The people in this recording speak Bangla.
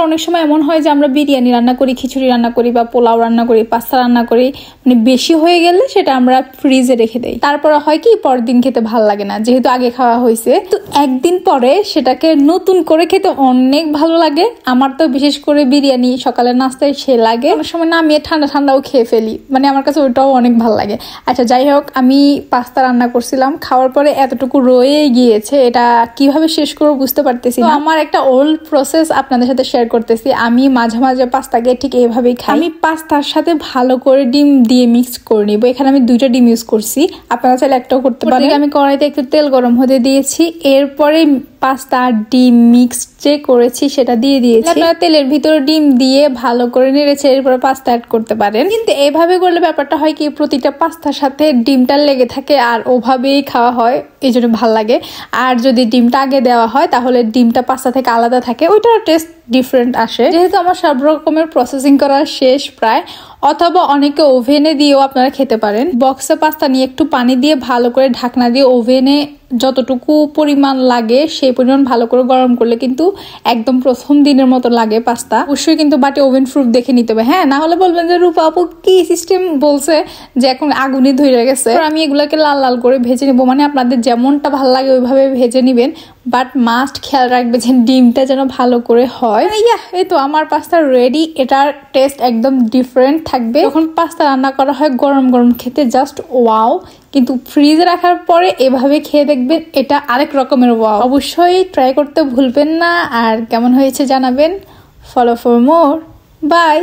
অনেক সময় এমন হয় যে আমরা বিরিয়ানি রান্না করি, খিচুড়ি রান্না করি বা পোলাও রান্না করি, পাস্তা রান্না করি, মানে বেশি হয়ে গেলে সেটা আমরা ফ্রিজে রেখে দেই। তারপর হয় কি পরের দিন খেতে ভালো লাগে না, যেহেতু আগে খাওয়া হয়েছে। তো একদিন পরে সেটাকে নতুন করে খেতে অনেক ভালো লাগে। আমার তো বিশেষ করে বিরিয়ানি সকালের নাস্তায় সে লাগে, অনেক সময় না আমি ঠান্ডা ঠান্ডাও খেয়ে ফেলি, মানে আমার কাছে ওইটাও অনেক ভালো লাগে। আচ্ছা যাই হোক, আমি পাস্তা রান্না করছিলাম, খাওয়ার পরে এতটুকু রয়ে গিয়েছে, এটা কিভাবে শেষ করবো বুঝতে পারতেছি না। আমার একটা ওল্ড প্রসেস আপনাদের সাথে শেয়ার করতেছি। আমি মাঝে মাঝে পাস্তাকে ঠিক এইভাবেই খাই। আমি পাস্তার সাথে ভালো করে ডিম দিয়ে মিক্স করে নিব। এখানে আমি 2টা ডিম ইউজ করছি, আপনারা চাইলে একটাও করতে পারেন। আমি কড়াইতে একটু তেল গরম হতে দিয়েছি, এরপরে পাস্তা আর ডিম মিক্স যে করেছি সেটা দিয়ে দিয়েছি। আপনারা তেলের ভিতরে ডিম দিয়ে ভালো করে নেড়েছে এরপরে পাস্তা অ্যাড করতে পারেন। কিন্তু এভাবে করলে ব্যাপারটা হয় কি প্রতিটা পাস্তার সাথে ডিমটা লেগে থাকে আর ওভাবেই খাওয়া হয়, এই জন্য ভালো লাগে। আর যদি ডিমটা আগে দেওয়া হয় তাহলে ডিমটা পাস্তা থেকে আলাদা থাকে, ওইটার টেস্ট ডিফারেন্ট আসে। যেহেতু আমার সব রকমের প্রসেসিং করা শেষ প্রায়, অথবা অনেকে ওভেনে দিয়েও আপনারা খেতে পারেন। বক্সে পাস্তা নিয়ে একটু পানি দিয়ে ভালো করে ঢাকনা দিয়ে ওভেনে যতটুকু পরিমাণ লাগে সেই পরিমাণ ভালো করে গরম করলে কিন্তু একদম প্রথম দিনের মতো লাগে পাস্তা। অবশ্যই কিন্তু বাটে ওভেন প্রুফ দেখে নিতে হবে, হ্যাঁ, না হলে বলবেন যে রূপা আপু কি সিস্টেম বলছে যে এখন আগুনে ধরে গেছে। আমি এগুলাকে লাল লাল করে ভেজে নিব, মানে আপনাদের যেমনটা ভালো লাগে ওইভাবে ভেজে নিবেন, বাট মাস্ট খেয়াল রাখবে যে ডিমটা যেন ভালো করে হয়। এই তো আমার পাস্তা রেডি। এটার টেস্ট একদম ডিফারেন্ট থাকবে। যখন পাস্তা রান্না করা হয় গরম গরম খেতে জাস্ট ওয়াও, কিন্তু ফ্রিজে রাখার পরে এভাবে খেয়ে দেখবেন এটা আরেক রকমের ওয়াও। অবশ্যই ট্রাই করতে ভুলবেন না, আর কেমন হয়েছে জানাবেন। Follow for more, by.